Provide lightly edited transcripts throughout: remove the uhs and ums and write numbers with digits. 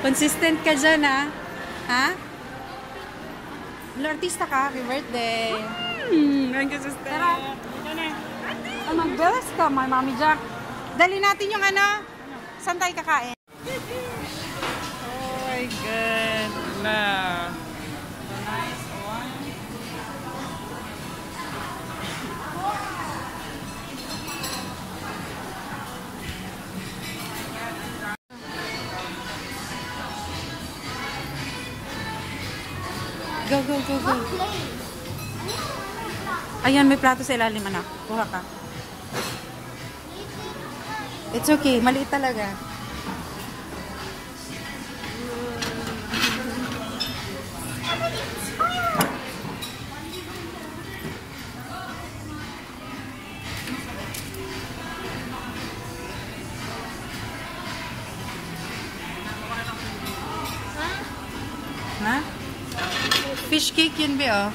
Consistent ka dyan, ha? Ha? Artista ka. Happy birthday. Ang consistent. Tara. Oh, mag-bless ka, my Mommy Jack. Dali natin yung ano. Saan tayo kakain? Oh my God. Nah. Nice one. Go, go, go, go. Ayan, may plato sa ilalim, anak. Kuha ka. It's okay. Maliit talaga. Ha? Fish cake yun, be, oh.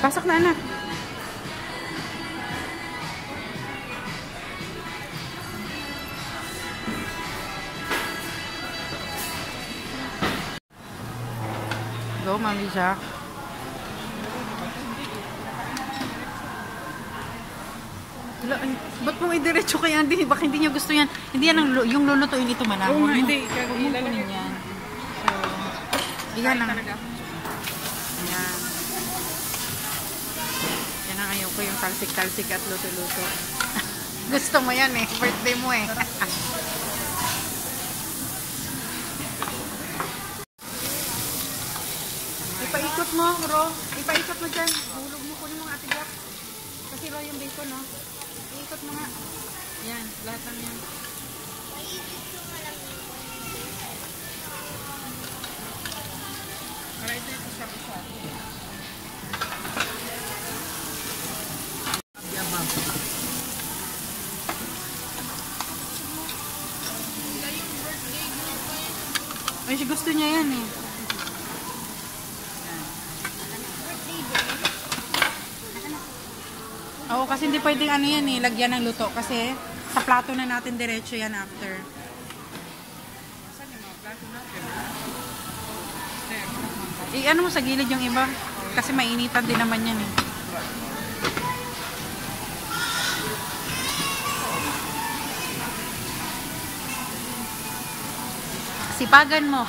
Pasok na, anak. Go, Mommy Jack. Ba't mo idiretso kay Andy? Baka hindi niya gusto yan. Hindi yan yung lulutuin ito man. Oo, hindi. Kunin yan. So, yan ang... Ayan. Yan ang ayaw ko, yung talsik-talsik at luto-luto. Gusto mo yan eh. Birthday mo eh. Ipaikot mo, Ro. Ipaikot mo dyan. Hulog mo, kunin mo ang Ate Jack. Kasi Ro yung bacon, no? Iikot mo nga. Yan, lahat lang yan. Para ito yung isa-isa. Ay, gusto niya yan eh. Oo, kasi hindi pwedeng ano yan eh, lagyan ng luto. Kasi sa plato na natin diretso yan after. Saan yung mga plato natin? Ano mo sa gilid yung iba? Kasi mainitan din naman yan eh. Sipagan mo.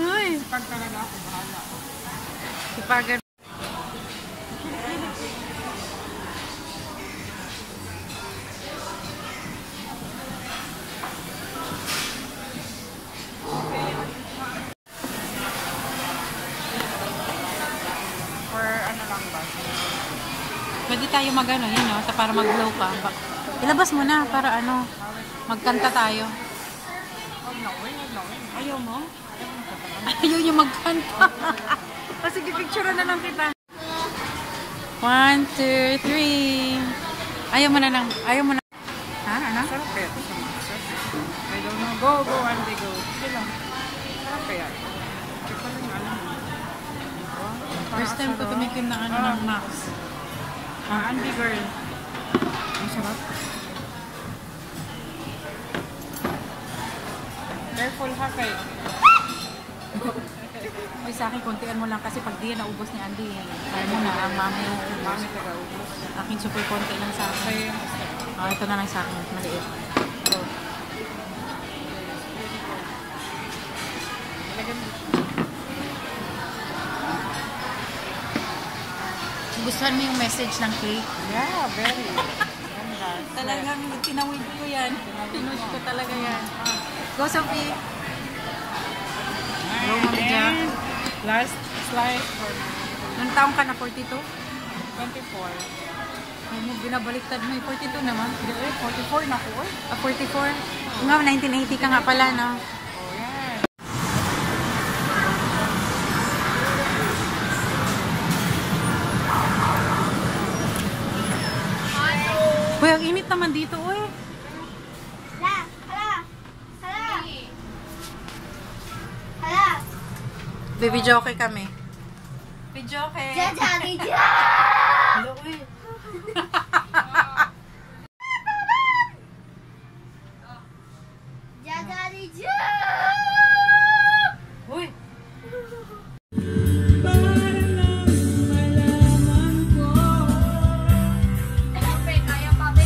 Ay. Sipag talaga ako, bahala. Sipagan. Pwede tayo mag-ano, yun no? Para mag-blow pa. Ilabas mo na para ano, magkanta tayo. Ayaw mo? Ayaw niyo magkanta. Sige, picture na lang kita. 1, 2, 3. Ayaw mo na lang. Ayaw mo na. Ha? Ano? Sarap kaya ito sa mga sauce. I don't know. Go, go, Andy, go. Sige lang. Sarap kaya. Ito pa lang alam mo. First time ko tumikim na ano ng Max. Andy girl. Ang sarap. Careful ha kayo. Ay, sa akin, kontian mo lang kasi pag di yan naubos ni Andy, kaya mo na, ang mami yung ubos. Mami taga-ubos. Akin super konti lang sa akin. Kaya Ito na lang sa akin, maliit. So, gustuhan mo yung message ng cake? yeah, very. Talagang tinawid ko yan. Pinush ko talaga yan. Go, Sophie! Go, Mami Jack. Last slice for Anong taong ka na? 42? 24. Ay mo, binabaliktad mo. 42 naman. 44 na po. 44? Nga, 1980 ka nga pala, no? Oh, yan. Uy, ang init ng naman dito, uy. Hala! Hala! Hala! Hala! Baby joke kami. Baby joke. Jajari ja! Hello, uy. Jajari ja! Uy. Kaya pa, be?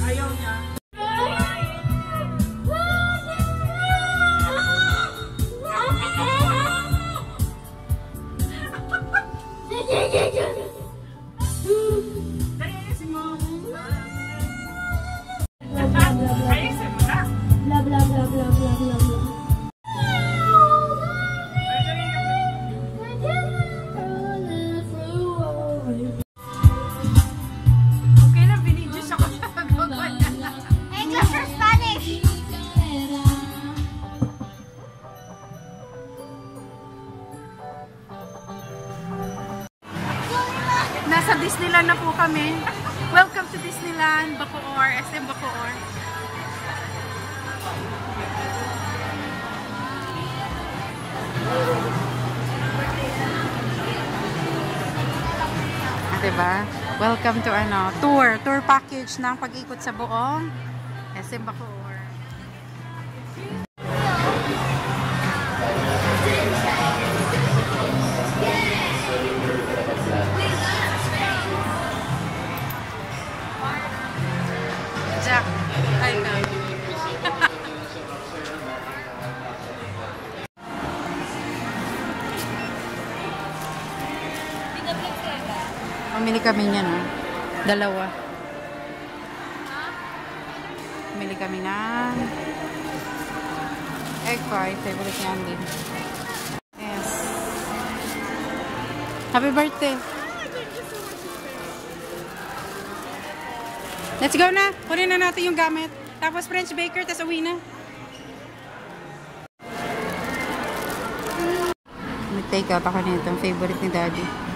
Ayaw niya. Dali, ayusin mo. Ayusin mo na. Blah blah blah blah blah blah blah. Ay, dali ka. Okay lang, binidyo ako siya. English or Spanish? Nasa Disneyland na po kami. Welcome to Disneyland, Bacoor, SM Bacoor. Diba? Welcome to tour package ng pag-ikot sa buong SM Bacoor. Jack, ay na. Pamili kami niyan, no? Dalawa. Pamili kami ng egg pie. Favorite niyan din. Yes. Happy birthday. Let's go na. Kunin na natin yung gamit. Tapos French baker, tapos uwi na. May take out ako nito. Favorite ni Daddy.